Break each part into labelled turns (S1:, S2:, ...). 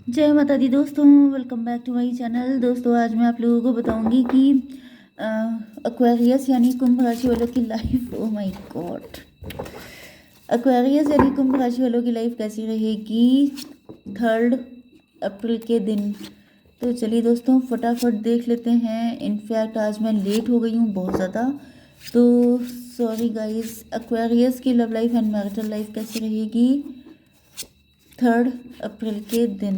S1: जय माता दी दोस्तों, welcome back to my channel. दोस्तों आज मैं आप लोगों को बताऊंगी कि एक्वेरियस यानी कुंभ राशि वालों की life, oh my God, Aquarius यानी कुंभ राशि वालों की लाइफ कैसी रहेगी 3 अप्रैल के दिन। तो चलिए दोस्तों फटाफट देख लेते हैं। इनफैक्ट आज मैं लेट हो गई हूँ बहुत ज़्यादा, तो सॉरी गाइस। एक्वेरियस की love life and marital life कैसी रहेगी 3 अप्रैल के दिन।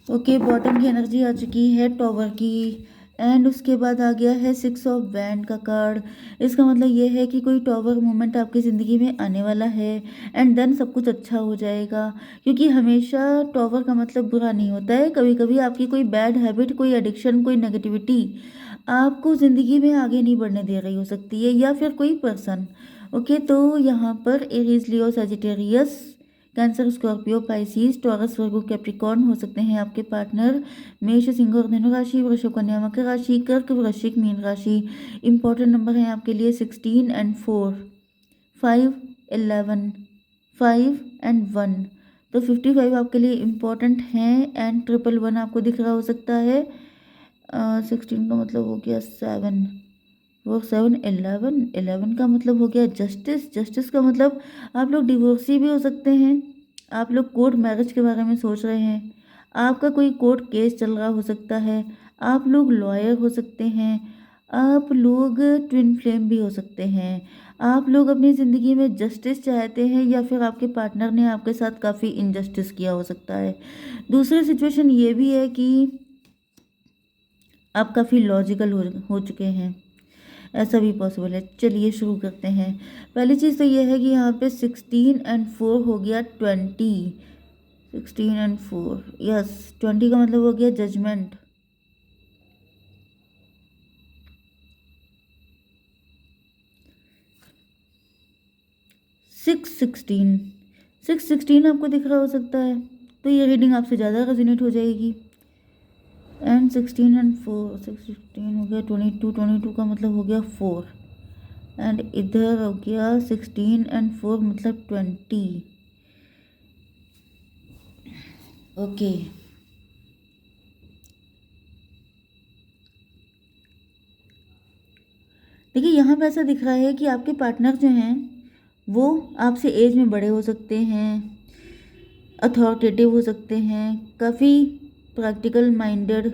S1: ओके, बॉटम की एनर्जी आ चुकी है टॉवर की, एंड उसके बाद आ गया है 6 ऑफ वैंड का कार्ड। इसका मतलब ये है कि कोई टॉवर मोमेंट आपकी ज़िंदगी में आने वाला है, एंड देन सब कुछ अच्छा हो जाएगा। क्योंकि हमेशा टॉवर का मतलब बुरा नहीं होता है। कभी कभी आपकी कोई बैड हैबिट, कोई एडिक्शन, कोई नेगेटिविटी आपको ज़िंदगी में आगे नहीं बढ़ने दे रही हो सकती है, या फिर कोई पर्सन। ओके, तो यहाँ पर Aries, Leo, Sagittarius, Cancer, Scorpio, Pisces, Taurus, Virgo, Capricorn हो सकते हैं आपके पार्टनर। मेष, सिंह और धनु राशि, वृषभ, कन्या, मकर राशि, कर्क, वृश्चिक, मीन राशि। इंपॉर्टेंट नंबर है आपके लिए 16 एंड 4, 5, 11, 5 एंड 1। तो 55 आपके लिए इम्पॉर्टेंट हैं, एंड 111 आपको दिख रहा हो सकता है। 16 का मतलब हो गया 7, वो 7, 11 का मतलब हो गया जस्टिस। जस्टिस का मतलब आप लोग डिवोर्सी भी हो सकते हैं। आप लोग कोर्ट मैरिज के बारे में सोच रहे हैं। आपका कोई कोर्ट केस चल रहा हो सकता है। आप लोग लॉयर हो सकते हैं। आप लोग ट्विन फ्लेम भी हो सकते हैं। आप लोग अपनी ज़िंदगी में जस्टिस चाहते हैं, या फिर आपके पार्टनर ने आपके साथ काफ़ी इनजस्टिस किया हो सकता है। दूसरी सिचुएशन ये भी है कि आप काफ़ी लॉजिकल हो चुके हैं, ऐसा भी पॉसिबल है। चलिए शुरू करते हैं। पहली चीज़ तो यह है कि यहाँ पे 16 एंड 4 हो गया 20। 16 एंड 4, यस, 20 का मतलब हो गया जजमेंट। सिक्स सिक्सटीन आपको दिख रहा हो सकता है, तो ये रीडिंग आपसे ज़्यादा रेजोनेट हो जाएगी। एंड 16 एंड 4, 16 हो गया 22, 22 का मतलब हो गया 4, एंड इधर हो गया 16 एंड 4 मतलब 20। ओके, देखिए यहाँ पे ऐसा दिख रहा है कि आपके पार्टनर जो हैं वो आपसे एज में बड़े हो सकते हैं, अथॉरिटेटिव हो सकते हैं, काफ़ी प्रैक्टिकल माइंडेड,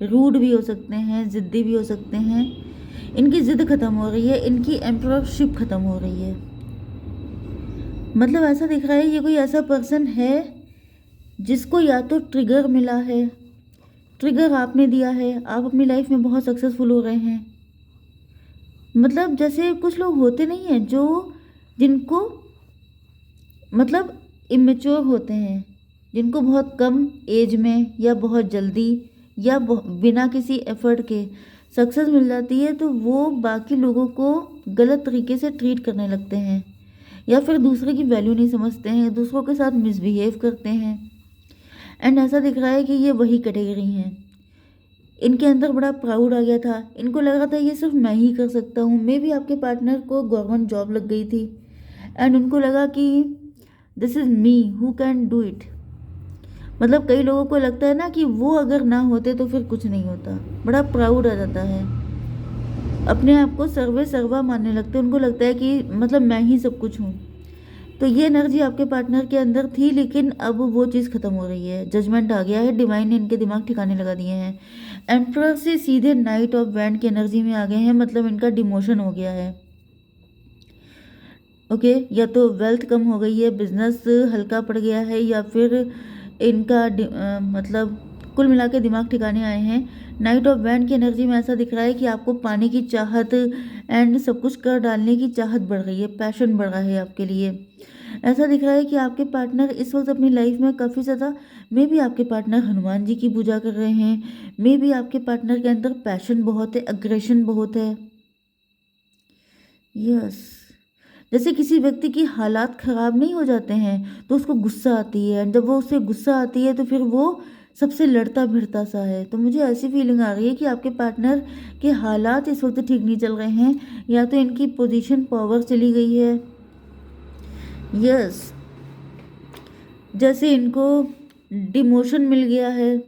S1: रूड भी हो सकते हैं, ज़िद्दी भी हो सकते हैं। इनकी ज़िद ख़त्म हो रही है, इनकी एम्पररशिप ख़त्म हो रही है। मतलब ऐसा दिख रहा है ये कोई ऐसा पर्सन है जिसको या तो ट्रिगर मिला है, ट्रिगर आपने दिया है, आप अपनी लाइफ में बहुत सक्सेसफुल हो रहे हैं। मतलब जैसे कुछ लोग होते नहीं हैं जो, जिनको मतलब इमेच्योर होते हैं, जिनको बहुत कम एज में या बहुत जल्दी या बिना किसी एफर्ट के सक्सेस मिल जाती है, तो वो बाकी लोगों को गलत तरीके से ट्रीट करने लगते हैं, या फिर दूसरे की वैल्यू नहीं समझते हैं, दूसरों के साथ मिसबिहेव करते हैं। एंड ऐसा दिख रहा है कि ये वही कैटेगरी हैं। इनके अंदर बड़ा प्राउड आ गया था, इनको लग रहा था ये सिर्फ मैं ही कर सकता हूँ। मे भी आपके पार्टनर को गवर्नमेंट जॉब लग गई थी, एंड उनको लगा कि this is me who can do it. मतलब कई लोगों को लगता है ना कि वो अगर ना होते तो फिर कुछ नहीं होता, बड़ा प्राउड आ जाता है, अपने आप को सर्वे सर्वा मानने लगते हैं। उनको लगता है कि मतलब मैं ही सब कुछ हूँ। तो ये एनर्जी आपके पार्टनर के अंदर थी, लेकिन अब वो चीज़ खत्म हो रही है। जजमेंट आ गया है, डिवाइन ने इनके दिमाग ठिकाने लगा दिए हैं। एम्परर से सीधे नाइट ऑफ वैंड की एनर्जी में आ गए हैं, मतलब इनका डिमोशन हो गया है। ओके, या तो वेल्थ कम हो गई है, बिजनेस हल्का पड़ गया है, या फिर इनका मतलब कुल मिला के दिमाग ठिकाने आए हैं। नाइट ऑफ वैंड की एनर्जी में ऐसा दिख रहा है कि आपको पाने की चाहत एंड सब कुछ कर डालने की चाहत बढ़ रही है, पैशन बढ़ रहा है आपके लिए। ऐसा दिख रहा है कि आपके पार्टनर इस वक्त अपनी लाइफ में काफ़ी ज़्यादा, मे बी आपके पार्टनर हनुमान जी की पूजा कर रहे हैं, मे बी आपके पार्टनर के अंदर पैशन बहुत है, अग्रेशन बहुत है। यस, जैसे किसी व्यक्ति की हालात ख़राब नहीं हो जाते हैं तो उसको गुस्सा आती है, जब वो उससे गुस्सा आती है तो फिर वो सबसे लड़ता भिड़ता सा है। तो मुझे ऐसी फीलिंग आ रही है कि आपके पार्टनर के हालात इस वक्त ठीक नहीं चल रहे हैं, या तो इनकी पोजीशन पावर चली गई है। यस, जैसे इनको डिमोशन मिल गया है,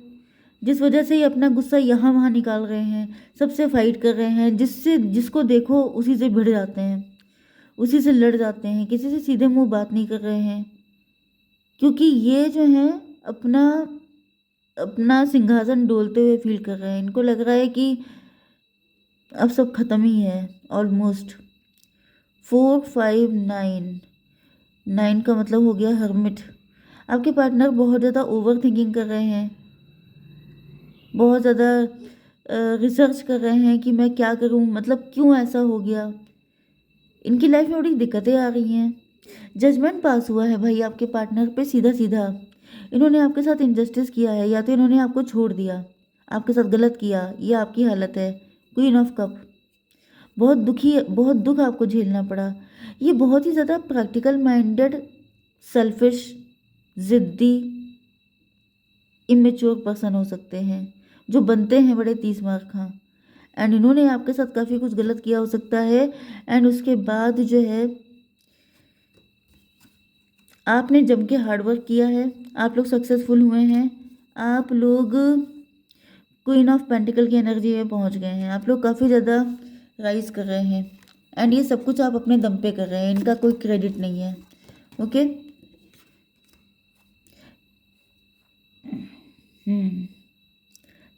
S1: जिस वजह से ये अपना गुस्सा यहाँ वहाँ निकाल रहे हैं, सबसे फाइट कर रहे हैं, जिसको देखो उसी से भिड़ जाते हैं, उसी से लड़ जाते हैं, किसी से सीधे मुंह बात नहीं कर रहे हैं, क्योंकि ये जो है अपना अपना सिंहासन डोलते हुए फील कर रहे हैं। इनको लग रहा है कि अब सब खत्म ही है ऑलमोस्ट। 4 5 9, 9 का मतलब हो गया हर्मिट। आपके पार्टनर बहुत ज़्यादा ओवर थिंकिंग कर रहे हैं, बहुत ज़्यादा रिसर्च कर रहे हैं कि मैं क्या करूं, मतलब क्यों ऐसा हो गया। इनकी लाइफ में बड़ी दिक्कतें आ रही हैं। जजमेंट पास हुआ है भाई आपके पार्टनर पे सीधा सीधा। इन्होंने आपके साथ इनजस्टिस किया है, या तो इन्होंने आपको छोड़ दिया, आपके साथ गलत किया, ये आपकी हालत है। क्वीन ऑफ कप, बहुत दुखी, बहुत दुख आपको झेलना पड़ा। ये बहुत ही ज़्यादा प्रैक्टिकल माइंडेड, सेल्फिश, ज़िद्दी, इमेच्योर पर्सन हो सकते हैं, जो बनते हैं बड़े 30 मार खां। एंड इन्होंने आपके साथ काफ़ी कुछ गलत किया हो सकता है, एंड उसके बाद जो है आपने जम के हार्डवर्क किया है, आप लोग सक्सेसफुल हुए हैं, आप लोग क्वीन ऑफ पेंटिकल की एनर्जी में पहुंच गए हैं, आप लोग काफ़ी ज़्यादा राइज कर रहे हैं। एंड ये सब कुछ आप अपने दम पे कर रहे हैं, इनका कोई क्रेडिट नहीं है। ओके।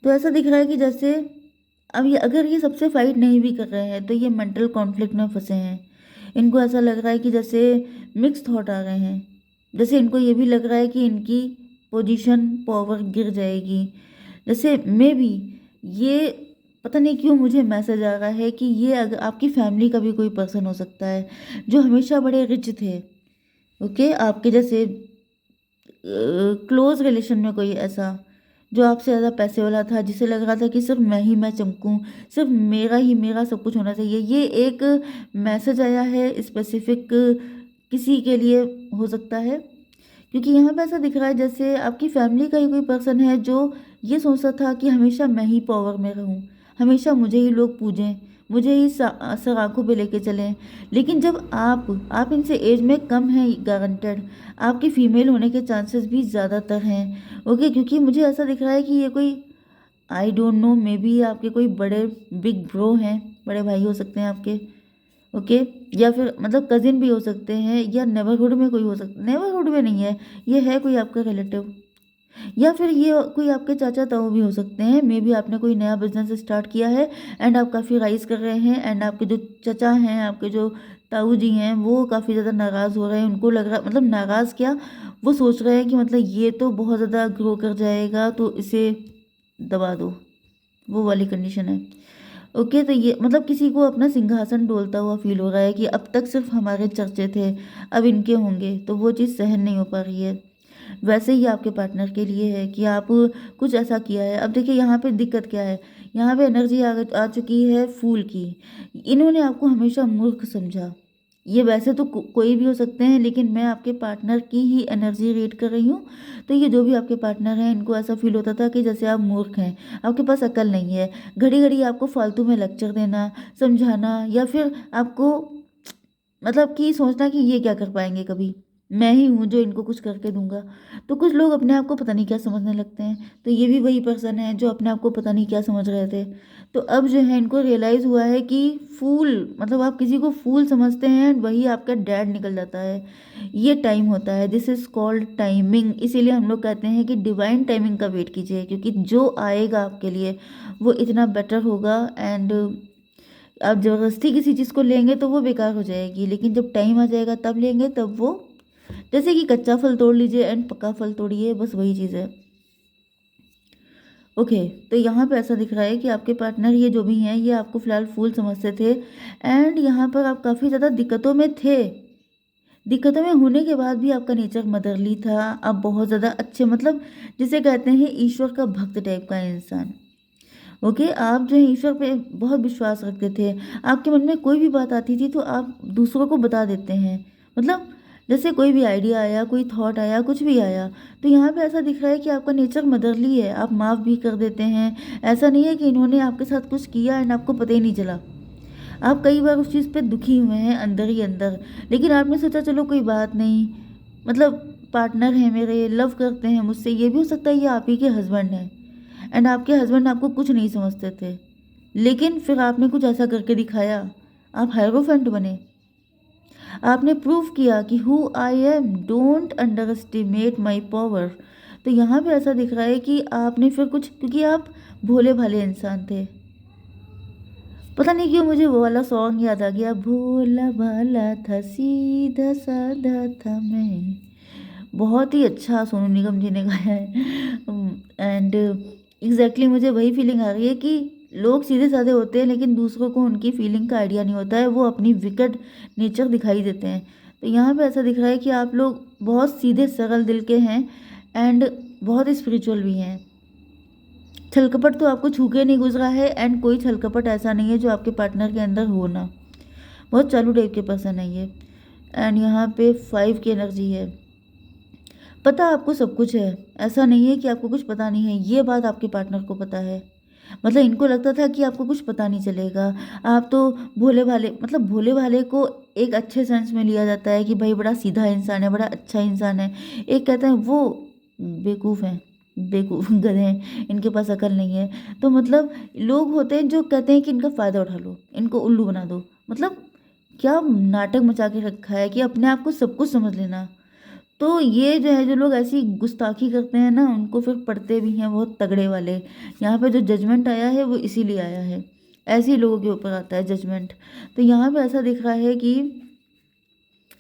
S1: तो ऐसा दिख रहा है कि जैसे अब ये अगर ये सबसे फाइट नहीं भी कर रहे हैं तो ये मेंटल कॉन्फ्लिक्ट में फंसे हैं। इनको ऐसा लग रहा है कि जैसे मिक्स थॉट आ रहे हैं, जैसे इनको ये भी लग रहा है कि इनकी पोजीशन पावर गिर जाएगी। जैसे मे बी ये, पता नहीं क्यों मुझे मैसेज आ रहा है कि ये अगर आपकी फैमिली का भी कोई पर्सन हो सकता है जो हमेशा बड़े रिच थे। ओके, आपके जैसे क्लोज रिलेशन में कोई ऐसा जो आपसे ज़्यादा पैसे वाला था, जिसे लग रहा था कि सिर्फ मैं चमकूं, सिर्फ मेरा ही मेरा सब कुछ होना चाहिए। ये एक मैसेज आया है स्पेसिफिक किसी के लिए हो सकता है, क्योंकि यहाँ पे ऐसा दिख रहा है जैसे आपकी फैमिली का ही कोई पर्सन है जो ये सोचता था कि हमेशा मैं ही पावर में रहूँ, हमेशा मुझे ही लोग पूजें, मुझे ही सर आँखों पे लेके चलें। लेकिन जब आप इनसे एज में कम हैं, गारंटेड आपके फीमेल होने के चांसेस भी ज़्यादातर हैं। ओके, क्योंकि मुझे ऐसा दिख रहा है कि ये कोई, I don't know, may be आपके कोई बड़े बिग ब्रो हैं, बड़े भाई हो सकते हैं आपके। ओके, या फिर मतलब कजिन भी हो सकते हैं, या नेबरहुड में कोई हो सकता, नेबरहुड में नहीं है, ये है कोई आपका रिलेटिव, या फिर ये कोई आपके चाचा ताऊ भी हो सकते हैं। मे बी आपने कोई नया बिजनेस स्टार्ट किया है एंड आप काफ़ी राइज कर रहे हैं, एंड आपके जो चाचा हैं, आपके जो ताऊ जी हैं, वो काफ़ी ज़्यादा नाराज़ हो रहे हैं। उनको लग रहा, मतलब नाराज़ क्या, वो सोच रहे हैं कि मतलब ये तो बहुत ज़्यादा ग्रो कर जाएगा तो इसे दबा दो, वो वाली कंडीशन है। ओके, तो ये मतलब किसी को अपना सिंहासन डोलता हुआ फील हो रहा है कि अब तक सिर्फ हमारे चर्चे थे, अब इनके होंगे, तो वो चीज़ सहन नहीं हो पा रही है। वैसे ही आपके पार्टनर के लिए है कि आप कुछ ऐसा किया है। अब देखिए यहाँ पे दिक्कत क्या है, यहाँ पे एनर्जी आ चुकी है फूल की। इन्होंने आपको हमेशा मूर्ख समझा। ये वैसे तो कोई भी हो सकते हैं, लेकिन मैं आपके पार्टनर की ही एनर्जी रीड कर रही हूँ। तो ये जो भी आपके पार्टनर हैं, इनको ऐसा फील होता था कि जैसे आप मूर्ख हैं, आपके पास अकल नहीं है। घड़ी घड़ी आपको फालतू में लेक्चर देना, समझाना, या फिर आपको मतलब कि सोचना कि ये क्या कर पाएंगे, कभी मैं ही हूँ जो इनको कुछ करके दूंगा। तो कुछ लोग अपने आप को पता नहीं क्या समझने लगते हैं। तो ये भी वही पर्सन है जो अपने आप को पता नहीं क्या समझ रहे थे। तो अब जो है इनको रियलाइज़ हुआ है कि फूल, मतलब आप किसी को फूल समझते हैं, वही आपका डैड निकल जाता है। ये टाइम होता है, दिस इज़ कॉल्ड टाइमिंग। इसीलिए हम लोग कहते हैं कि डिवाइन टाइमिंग का वेट कीजिए, क्योंकि जो आएगा आपके लिए वो इतना बेटर होगा। एंड आप ज़बरदस्ती किसी चीज़ को लेंगे तो वो बेकार हो जाएगी, लेकिन जब टाइम आ जाएगा तब लेंगे, तब वो, जैसे कि कच्चा फल तोड़ लीजिए एंड पक्का फल तोड़िए, बस वही चीज़ है। ओके, तो यहाँ पे ऐसा दिख रहा है कि आपके पार्टनर ये जो भी हैं, ये आपको फ़िलहाल फूल समझते थे, एंड यहाँ पर आप काफ़ी ज़्यादा दिक्कतों में थे। दिक्कतों में होने के बाद भी आपका नेचर मदरली था। आप बहुत ज़्यादा अच्छे, मतलब जिसे कहते हैं ईश्वर का भक्त टाइप का इंसान। ओके, आप जो है ईश्वर पे बहुत विश्वास रखते थे। आपके मन में कोई भी बात आती थी तो आप दूसरों को बता देते हैं, मतलब जैसे कोई भी आइडिया आया, कोई थॉट आया, कुछ भी आया, तो यहाँ पे ऐसा दिख रहा है कि आपका नेचर मदरली है। आप माफ़ भी कर देते हैं। ऐसा नहीं है कि इन्होंने आपके साथ कुछ किया एंड आपको पता ही नहीं चला। आप कई बार उस चीज़ पे दुखी हुए हैं अंदर ही अंदर, लेकिन आपने सोचा चलो कोई बात नहीं, मतलब पार्टनर हैं मेरे, लव करते हैं मुझसे, ये भी हो सकता है ये आप ही के हस्बैंड हैं एंड आपके हस्बैंड आपको कुछ नहीं समझते थे, लेकिन फिर आपने कुछ ऐसा करके दिखाया, आप हायरोफेंट बने, आपने प्रूव किया कि who I am, don't under estimate my power. तो यहाँ पे ऐसा दिख रहा है कि आपने फिर कुछ, क्योंकि आप भोले भाले इंसान थे, पता नहीं क्यों मुझे वो वाला सॉन्ग याद आ गया, भोला भाला था सीधा साधा था मैं, बहुत ही अच्छा सोनू निगम जी ने गाया है एंड एग्जैक्टली मुझे वही फीलिंग आ रही है कि लोग सीधे साधे होते हैं लेकिन दूसरों को उनकी फीलिंग का आइडिया नहीं होता है, वो अपनी विकट नेचर दिखाई देते हैं। तो यहाँ पे ऐसा दिख रहा है कि आप लोग बहुत सीधे सरल दिल के हैं एंड बहुत स्पिरिचुअल भी हैं। छलकपट तो आपको छू के नहीं गुजरा है एंड कोई छलकपट ऐसा नहीं है जो आपके पार्टनर के अंदर हो ना, बहुत चालू टाइप के पर्सन है ये। एंड यहाँ पे 5 की एनर्जी है, पता आपको सब कुछ है, ऐसा नहीं है कि आपको कुछ पता नहीं है, ये बात आपके पार्टनर को पता है। मतलब इनको लगता था कि आपको कुछ पता नहीं चलेगा, आप तो भोले भाले, मतलब भोले भाले को एक अच्छे सेंस में लिया जाता है कि भाई बड़ा सीधा इंसान है, बड़ा अच्छा इंसान है, एक कहते हैं वो बेवकूफ़ हैं, बेवकूफ़ गधे हैं, इनके पास अकल नहीं है। तो मतलब लोग होते हैं जो कहते हैं कि इनका फ़ायदा उठा लो, इनको उल्लू बना दो, मतलब क्या नाटक मचा के रखा है कि अपने आप को सब कुछ समझ लेना। तो ये जो है, जो लोग ऐसी गुस्ताखी करते हैं ना, उनको फिर पढ़ते भी हैं बहुत तगड़े वाले। यहाँ पे जो जजमेंट आया है वो इसीलिए आया है, ऐसे ही लोगों के ऊपर आता है जजमेंट। तो यहाँ पे ऐसा दिख रहा है कि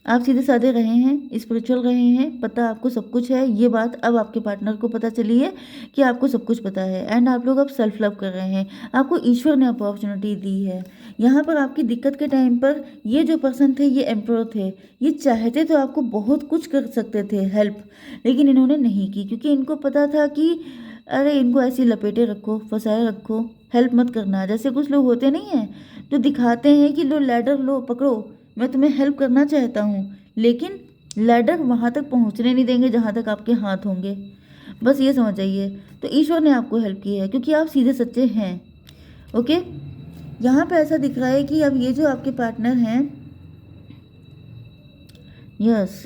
S1: आप सीधे साधे रहे हैं, स्पिरिचुअल रहे हैं, पता आपको सब कुछ है, ये बात अब आपके पार्टनर को पता चली है कि आपको सब कुछ पता है एंड आप लोग अब सेल्फ लव कर रहे हैं, आपको ईश्वर ने अपॉर्चुनिटी दी है। यहाँ पर आपकी दिक्कत के टाइम पर ये जो पर्सन थे, ये एम्परर थे, ये चाहते तो आपको बहुत कुछ कर सकते थे हेल्प, लेकिन इन्होंने नहीं की क्योंकि इनको पता था कि अरे इनको ऐसी लपेटे रखो, फंसाए रखो, हेल्प मत करना। जैसे कुछ लोग होते नहीं हैं जो दिखाते हैं कि लो लैडर लो पकड़ो, मैं तुम्हें हेल्प करना चाहता हूँ, लेकिन लैडर वहाँ तक पहुँचने नहीं देंगे जहाँ तक आपके हाथ होंगे, बस ये समझ जाइए। तो ईश्वर ने आपको हेल्प की है क्योंकि आप सीधे सच्चे हैं। ओके, यहाँ पे ऐसा दिख रहा है कि अब ये जो आपके पार्टनर हैं, यस,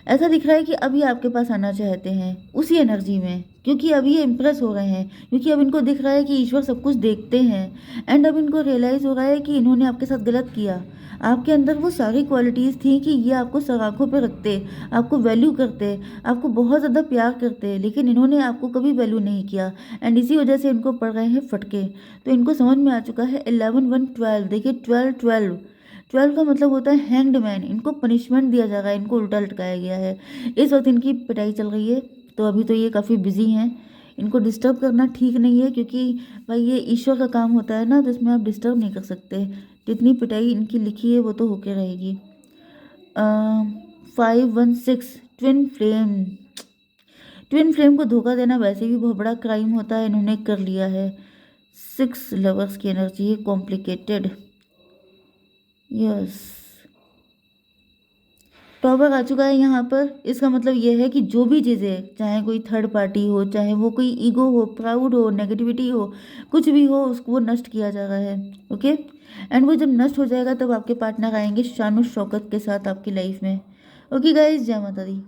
S1: ऐसा दिख रहा है कि अभी आपके पास आना चाहते हैं उसी एनर्जी में, क्योंकि अभी ये इम्प्रेस हो रहे हैं, क्योंकि अब इनको दिख रहा है कि ईश्वर सब कुछ देखते हैं एंड अब इनको रियलाइज़ हो रहा है कि इन्होंने आपके साथ गलत किया। आपके अंदर वो सारी क्वालिटीज़ थी कि ये आपको सराखों पे रखते, आपको वैल्यू करते, आपको बहुत ज़्यादा प्यार करते, लेकिन इन्होंने आपको कभी वैल्यू नहीं किया एंड इसी वजह से इनको पड़ रहे हैं फटके। तो इनको समझ में आ चुका है 11 1 12, देखिए 12 12 12 का मतलब होता है हैंग्ड मैन, इनको पनिशमेंट दिया जा रहा है, इनको उल्टा लटकाया गया है। इस वक्त इनकी पिटाई चल रही है, तो अभी तो ये काफ़ी बिजी हैं, इनको डिस्टर्ब करना ठीक नहीं है क्योंकि भाई ये ईश्वर का काम होता है ना, तो इसमें आप डिस्टर्ब नहीं कर सकते। जितनी पिटाई इनकी लिखी है वो तो होके रहेगी। 516 ट्विन फ्लेम, ट्विन फ्लेम को धोखा देना वैसे भी बहुत बड़ा क्राइम होता है, इन्होंने कर लिया है। 6 लवर्स की एनर्जी है, कॉम्प्लिकेटेड, यस, टॉपर आ चुका है यहाँ पर। इसका मतलब ये है कि जो भी चीज़ें, चाहे कोई थर्ड पार्टी हो, चाहे वो कोई ईगो हो, प्राउड हो, नेगेटिविटी हो, कुछ भी हो, उसको वो नष्ट किया जा रहा है। ओके, एंड वो जब नष्ट हो जाएगा तब आपके पार्टनर आएंगे शानो शौकत के साथ आपकी लाइफ में। ओके गाइज, जय माता दी।